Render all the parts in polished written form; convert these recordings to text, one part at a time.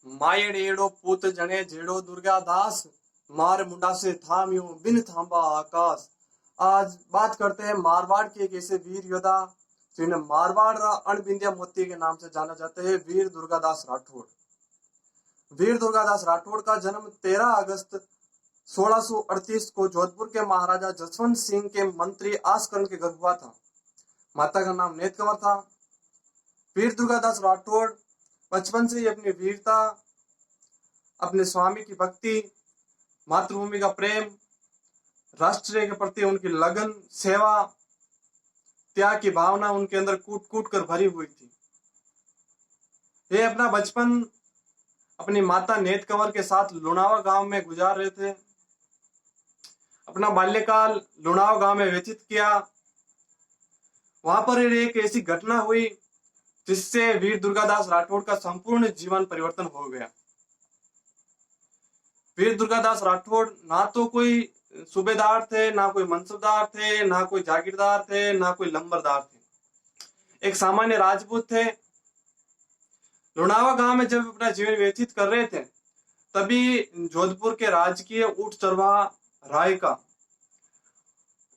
मायड़ एड़ो पूत जने जेड़ो दुर्गा दास मार मुंडा से थामियो बिन थांबा आकाश। आज बात करते हैं मारवाड़ के एक ऐसे वीर योद्धा जिन्हें मारवाड़ अणबिंदिया मोती के नाम से जाना जाता है, वीर दुर्गादास राठौड़। वीर दुर्गादास राठौड़ का जन्म 13 अगस्त 1638 को जोधपुर के महाराजा जसवंत सिंह के मंत्री आसकरण के घर हुआ था। माता का नाम नेत कंवर था। वीर दुर्गादास राठौड़ बचपन से ही अपनी वीरता, अपने स्वामी की भक्ति, मातृभूमि का प्रेम, राष्ट्र के प्रति उनकी लगन, सेवा, त्याग की भावना उनके अंदर कूट कूट कर भरी हुई थी। ये अपना बचपन अपनी माता नेत कंवर के साथ लुणावा गांव में गुजार रहे थे। अपना बाल्यकाल लुणावा गांव में व्यतीत किया। वहां पर एक ऐसी घटना हुई जिससे वीर दुर्गादास राठौड़ का संपूर्ण जीवन परिवर्तन हो गया। वीर दुर्गादास राठौड़ ना तो कोई सूबेदार थे, ना कोई मनसबदार थे, ना कोई जागीरदार थे, ना कोई लंबरदार थे। एक सामान्य राजपूत थे। लुणावा गांव में जब अपना जीवन व्यतीत कर रहे थे तभी जोधपुर के राजकीय ऊंट चरवाहा राय का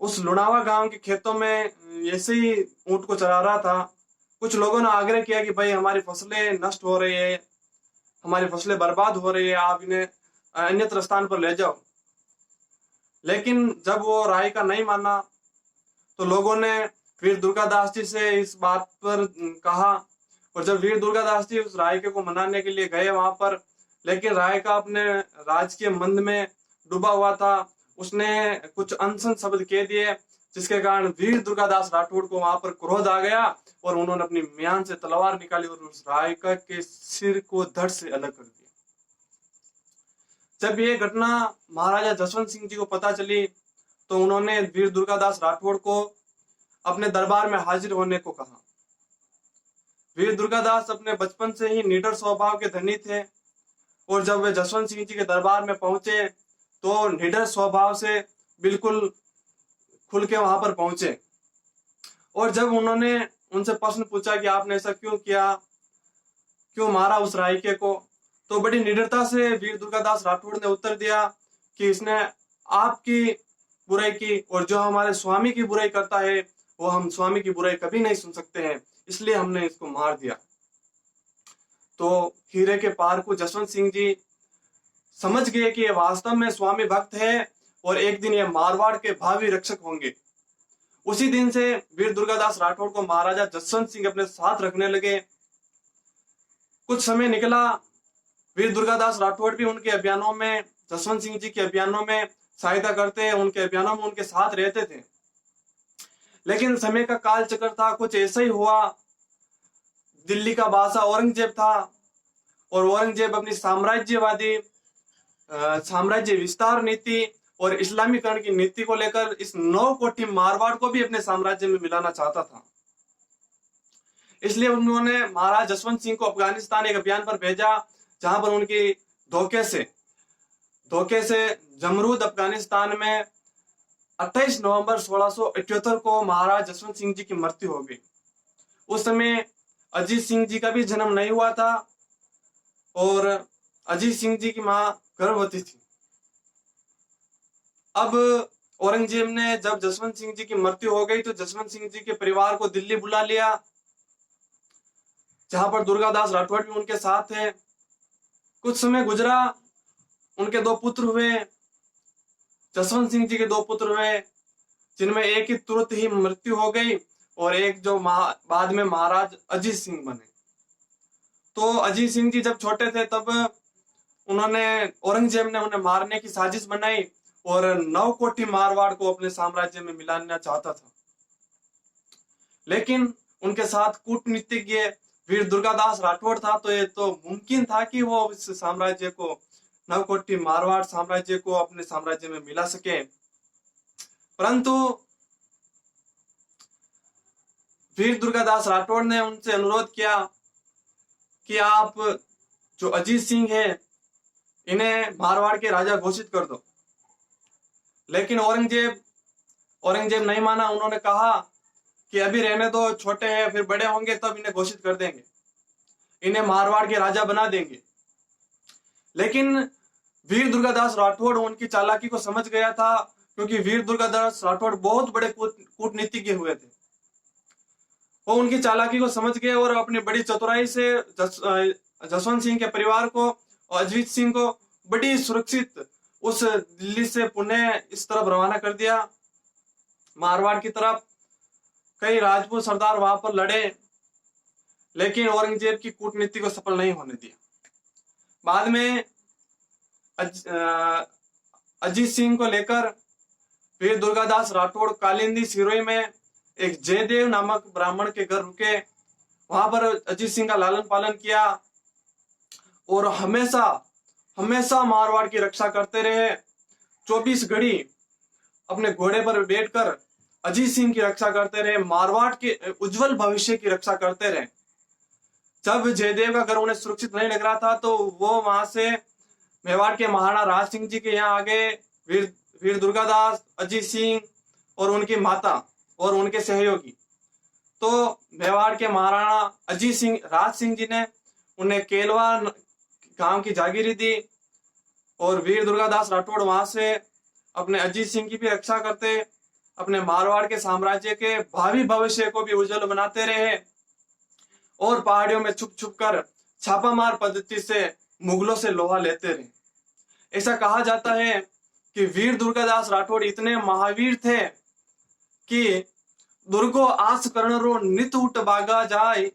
उस लुणावा गांव के खेतों में ऐसे ही ऊंट को चरा रहा था। कुछ लोगों ने आग्रह किया कि भाई हमारी फसलें नष्ट हो रही है, हमारी फसलें बर्बाद हो रही है, आप इन्हें अन्यत्र स्थान पर ले जाओ। लेकिन जब वो राय का नहीं माना तो लोगों ने वीर दुर्गादास जी से इस बात पर कहा, और जब वीर दुर्गादास जी उस राय को मनाने के लिए गए वहां पर, लेकिन राय का अपने राजकीय मंद में डूबा हुआ था। उसने कुछ अनसन शब्द कह दिए जिसके कारण वीर दुर्गादास राठौड़ को वहां पर क्रोध आ गया और उन्होंने अपनी म्यान से तलवार निकाली और उस राय के सिर को धड़ से अलग कर दिया। जब ये घटना महाराजा जसवंत सिंह जी को पता चली तो उन्होंने वीर दुर्गादास राठौड़ को अपने दरबार में हाजिर होने को कहा। वीर दुर्गादास अपने बचपन से ही निडर स्वभाव के धनी थे और जब वे जसवंत सिंह जी के दरबार में पहुंचे तो निडर स्वभाव से बिल्कुल खुल के वहां पर पहुंचे। और जब उन्होंने उनसे प्रश्न पूछा कि आपने ऐसा क्यों किया, क्यों मारा उस रायके को, तो बड़ी निडरता से वीर दुर्गादास राठौड़ ने उत्तर दिया कि इसने आपकी बुराई की और जो हमारे स्वामी की बुराई करता है वो हम स्वामी की बुराई कभी नहीं सुन सकते हैं, इसलिए हमने इसको मार दिया। तो हीरे के पार को जसवंत सिंह जी समझ गए कि ये वास्तव में स्वामी भक्त है और एक दिन ये मारवाड़ के भावी रक्षक होंगे। उसी दिन से वीर दुर्गादास राठौड़ को महाराजा जसवंत सिंह अपने साथ रखने लगे। कुछ समय निकला, वीर दुर्गादास राठौड़ भी उनके अभियानों में, जसवंत सिंह जी के अभियानों में सहायता करते, उनके अभियानों में उनके साथ रहते थे। लेकिन समय का काल चक्र था, कुछ ऐसा ही हुआ। दिल्ली का बादशाह औरंगजेब था और औरंगजेब अपनी साम्राज्य विस्तार नीति और इस्लामीकरण की नीति को लेकर इस 9 कोठी मारवाड़ को भी अपने साम्राज्य में मिलाना चाहता था। इसलिए उन्होंने महाराज जसवंत सिंह को अफगानिस्तान एक अभियान पर भेजा, जहां पर उनकी धोखे से जमरूद अफगानिस्तान में 28 नवंबर 1678 को महाराज जसवंत सिंह जी की मृत्यु हो गई। उस समय अजीत सिंह जी का भी जन्म नहीं हुआ था और अजीत सिंह जी की मां गर्भवती थी। अब औरंगजेब ने जब जसवंत सिंह जी की मृत्यु हो गई तो जसवंत सिंह जी के परिवार को दिल्ली बुला लिया, जहां पर दुर्गादास राठौड़ भी उनके साथ थे। कुछ समय गुजरा, उनके 2 पुत्र हुए, जसवंत सिंह जी के 2 पुत्र हुए, जिनमें एक की तुरंत ही मृत्यु हो गई और एक जो बाद में महाराज अजीत सिंह बने। तो अजीत सिंह जी जब छोटे थे तब औरंगजेब ने उन्हें मारने की साजिश बनाई और 9 कोठी मारवाड़ को अपने साम्राज्य में मिलाना चाहता था। लेकिन उनके साथ कूटनीतिज्ञ वीर दुर्गादास राठौड़ था, तो ये तो मुमकिन था कि वो इस साम्राज्य को, 9 कोठी मारवाड़ साम्राज्य को अपने साम्राज्य में मिला सके। परंतु वीर दुर्गादास राठौड़ ने उनसे अनुरोध किया कि आप जो अजीत सिंह है इन्हें मारवाड़ के राजा घोषित कर दो। लेकिन औरंगजेब नहीं माना। उन्होंने कहा कि अभी रहने दो, छोटे हैं, फिर बड़े होंगे तब इन्हें घोषित कर देंगे, इन्हें मारवाड़ के राजा बना देंगे। लेकिन वीर दुर्गादास राठौड़ उनकी चालाकी को समझ गया था, क्योंकि वीर दुर्गादास राठौड़ बहुत बड़े कूटनीतिज्ञ हुए थे। वो उनकी चालाकी को समझ गए और अपनी बड़ी चतुराई से जसवंत सिंह के परिवार को और अजीत सिंह को बड़ी सुरक्षित उस दिल्ली से पुणे इस तरफ रवाना कर दिया, मारवाड़ की तरफ। कई राजपूत सरदार वहां पर लड़े, लेकिन औरंगजेब की कूटनीति को सफल नहीं होने दिया। बाद में अजीत सिंह को लेकर वीर दुर्गादास राठौड़ कालिंदी सिरोही में एक जयदेव नामक ब्राह्मण के घर रुके। वहां पर अजीत सिंह का लालन पालन किया और हमेशा हमेशा मारवाड़ की रक्षा करते रहे। 24 घड़ी अपने घोड़े पर बैठकर अजीत सिंह की रक्षा करते रहे, मारवाड़ के उज्जवल भविष्य की रक्षा करते रहे। जब जयदेव का घर उन्हें सुरक्षित नहीं लग रहा था तो वो वहां से मेवाड़ के महाराणा राज सिंह जी के यहाँ आ गए। वीर दुर्गादास, अजीत सिंह और उनकी माता और उनके सहयोगी। तो मेवाड़ के महाराणा अजीत सिंह राज सिंह जी ने उन्हें केलवा गांव की जागीरी दी और वीर दुर्गादास राठौड़ वहां से अपने अजीत सिंह की भी रक्षा करते, अपने मारवाड़ के साम्राज्य के भावी भविष्य को भी उज्जवल बनाते रहे और पहाड़ियों में छुप छुप कर छापामार पद्धति से मुगलों से लोहा लेते रहे। ऐसा कहा जाता है कि वीर दुर्गादास राठौड़ इतने महावीर थे कि दुर्गो आस कर्णरो नित उठ बागा जाए,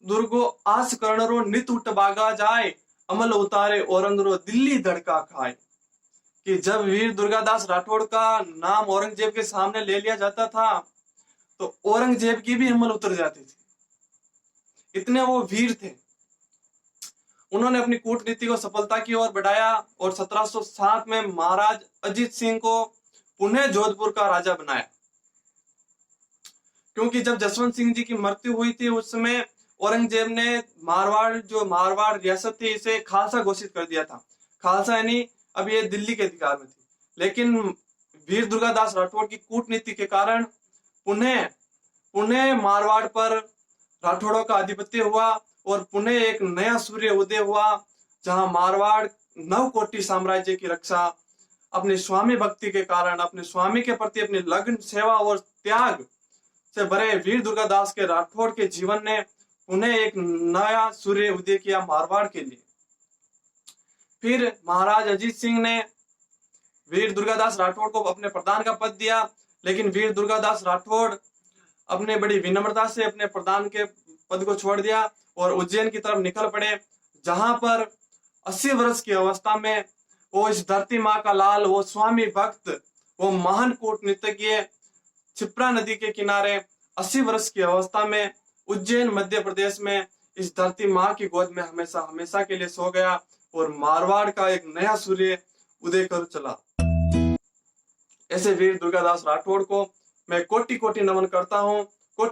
दुर्गो आस कर्णरो नित उठ बागा जाए, अमल उतारे औरंगरो दिल्ली धड़का खाए। कि जब वीर दुर्गादास राठौड़ का नाम औरंगजेब के सामने ले लिया जाता था तो औरंगजेब की भी हिम्मत उतर जाती थी, इतने वो वीर थे। उन्होंने अपनी कूटनीति को सफलता की ओर बढ़ाया और 1707 में महाराज अजीत सिंह को पुणे जोधपुर का राजा बनाया। क्योंकि जब जसवंत सिंह जी की मृत्यु हुई थी उस समय औरंगजेब ने मारवाड़ रियासत थी इसे खालसा घोषित कर दिया था। खालसा यानी अब ये दिल्ली के अधिकार में थी, लेकिन वीर दुर्गादास राठौड़ की कूटनीति के कारण पुणे मारवाड़ पर राठौड़ों का आधिपत्य हुआ और पुणे एक नया सूर्य उदय हुआ, जहां मारवाड़ नवकोटि साम्राज्य की रक्षा अपने स्वामी भक्ति के कारण, अपने स्वामी के प्रति अपनी लगन, सेवा और त्याग से भरे वीर दुर्गादास के राठौड़ के जीवन ने पुणे एक नया सूर्य उदय किया मारवाड़ के लिए। फिर महाराज अजीत सिंह ने वीर दुर्गादास राठौड़ को अपने प्रधान का पद दिया, लेकिन वीर दुर्गादास राठौड़ अपने बड़ी विनम्रता से अपने प्रधान के पद को छोड़ दिया और उज्जैन की तरफ निकल पड़े, जहां पर 80 वर्ष की अवस्था में वो इस धरती माँ का लाल, वो स्वामी भक्त, वो महान कूटनीतिज्ञ क्षिप्रा नदी के किनारे 80 वर्ष की अवस्था में उज्जैन मध्य प्रदेश में इस धरती माँ की गोद में हमेशा हमेशा के लिए सो गया और मारवाड़ का एक नया सूर्य उदय कर चला। ऐसे वीर दुर्गादास राठौड़ को मैं कोटि कोटि नमन करता हूँ।